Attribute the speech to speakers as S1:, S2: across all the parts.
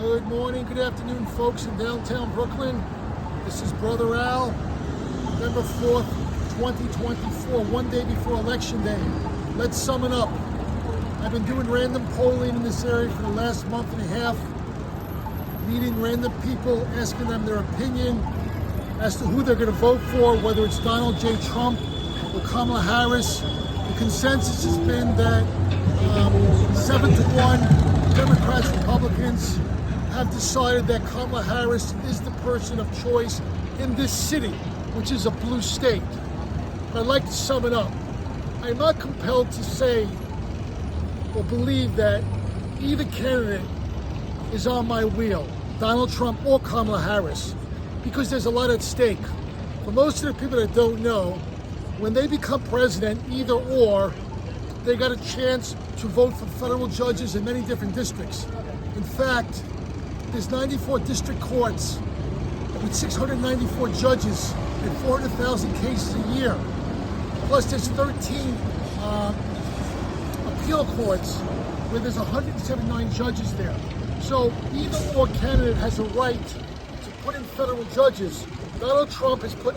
S1: Good morning, good afternoon, folks in downtown Brooklyn. This is Brother Al, November 4th, 2024, one day before Election Day. Let's sum it up. I've been doing random polling in this area for the last month and a half, meeting random people, asking them their opinion as to who they're going to vote for, whether it's Donald J. Trump or Kamala Harris. The consensus has been that 7-1 Democrats, Republicans have decided that Kamala Harris is the person of choice in this city, which is a blue state. But I'd like to sum it up. I'm not compelled to say or believe that either candidate is on my wheel, Donald Trump or Kamala Harris, because there's a lot at stake. For most of the people that don't know, when they become president, either or, they got a chance to vote for federal judges in many different districts. In fact, there's 94 district courts with 694 judges and 400,000 cases a year. Plus there's 13 appeal courts where there's 179 judges there. So either or candidate has a right to put in federal judges. Donald Trump has put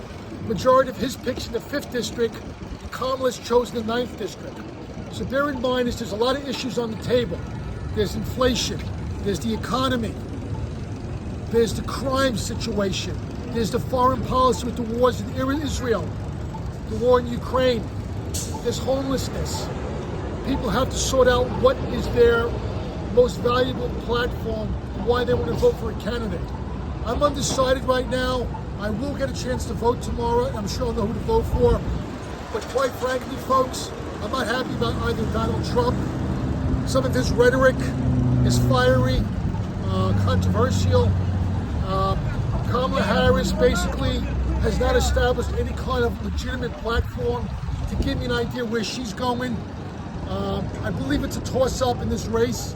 S1: majority of his picks in the 5th district, and Kamala's chosen the 9th district. So bear in mind there's a lot of issues on the table. There's inflation, there's the economy, there's the crime situation, there's the foreign policy with the wars in Israel, the war in Ukraine, there's homelessness. People have to sort out what is their most valuable platform, why they want to vote for a candidate. I'm undecided right now. I will get a chance to vote tomorrow, and I'm sure I'll know who to vote for. But quite frankly, folks, I'm not happy about either Donald Trump. Some of his rhetoric is fiery, controversial. Kamala Harris basically has not established any kind of legitimate platform to give me an idea where she's going. I believe it's a toss-up in this race.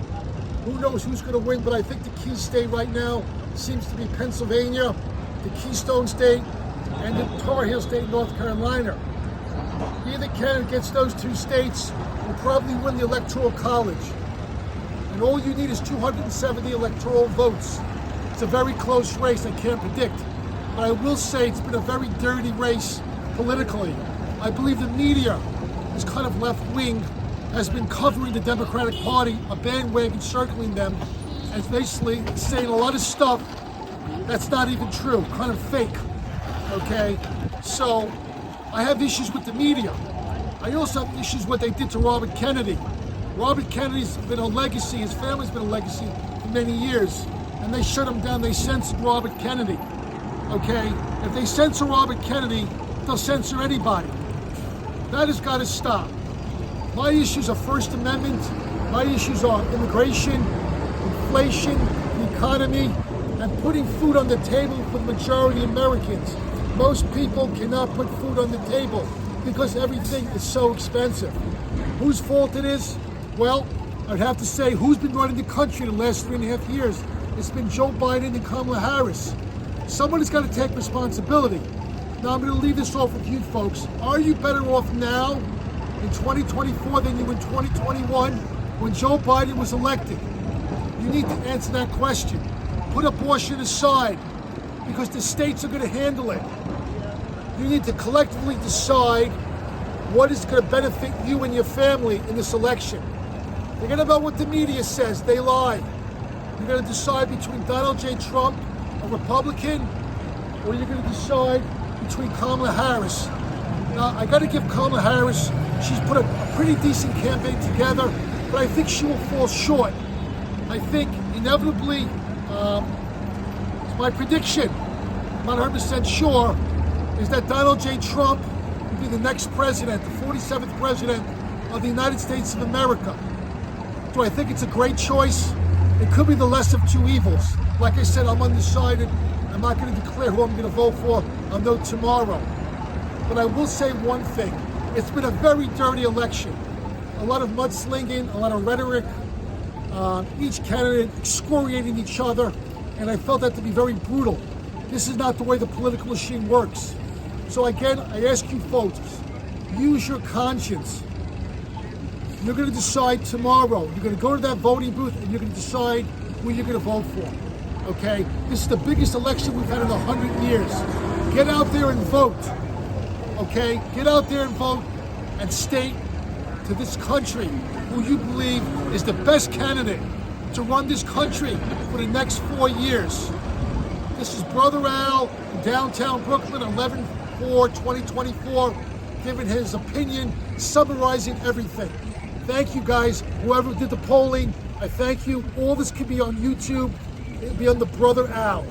S1: Who knows who's going to win, but I think the key state right now seems to be Pennsylvania, the Keystone State, and the Tar Heel State, North Carolina. Either candidate gets those two states will probably win the Electoral College. And all you need is 270 electoral votes. It's a very close race, I can't predict. But I will say it's been a very dirty race politically. I believe the media is kind of left-wing, has been covering the Democratic Party, a bandwagon circling them, and basically saying a lot of stuff that's not even true, kind of fake, okay? So I have issues with the media. I also have issues with what they did to Robert Kennedy. Robert Kennedy's been a legacy, his family's been a legacy for many years, and they shut him down, they censored Robert Kennedy, okay? If they censor Robert Kennedy, they'll censor anybody. That has got to stop. My issues are First Amendment, my issues are immigration, inflation, the economy, and putting food on the table for the majority of Americans. Most people cannot put food on the table because everything is so expensive. Whose fault it is? Well, I'd have to say who's been running the country the last 3.5 years? It's been Joe Biden and Kamala Harris. Somebody's got to take responsibility. Now I'm going to leave this off with you folks. Are you better off now in 2024 than you were in 2021 when Joe Biden was elected? You need to answer that question. Put abortion aside because the states are going to handle it. You need to collectively decide what is going to benefit you and your family in this election. Forget about what the media says. They lie. You're going to decide between Donald J. Trump, a Republican, or you're going to decide between Kamala Harris. Now, I got to give Kamala Harris, she's put a pretty decent campaign together, but I think she will fall short. I think inevitably, it's my prediction, I'm not 100% sure, is that Donald J. Trump will be the next president, the 47th president of the United States of America. Do I think it's a great choice? It could be the less of two evils. Like I said, I'm undecided. I'm not going to declare who I'm going to vote for. I'll know tomorrow. But I will say one thing. It's been a very dirty election. A lot of mudslinging, a lot of rhetoric, each candidate excoriating each other, and I felt that to be very brutal. This is not the way the political machine works. So again, I ask you folks, use your conscience. You're going to decide tomorrow. You're going to go to that voting booth and you're going to decide who you're going to vote for. Okay? This is the biggest election we've had in 100 years. Get out there and vote. Okay? Get out there and vote and state to this country who you believe is the best candidate to run this country for the next 4 years. This is Brother Al in downtown Brooklyn, 11/4/2024, giving his opinion, summarizing everything. Thank you guys, whoever did the polling. I thank you. All this can be on YouTube. It'll be on the Brother Al.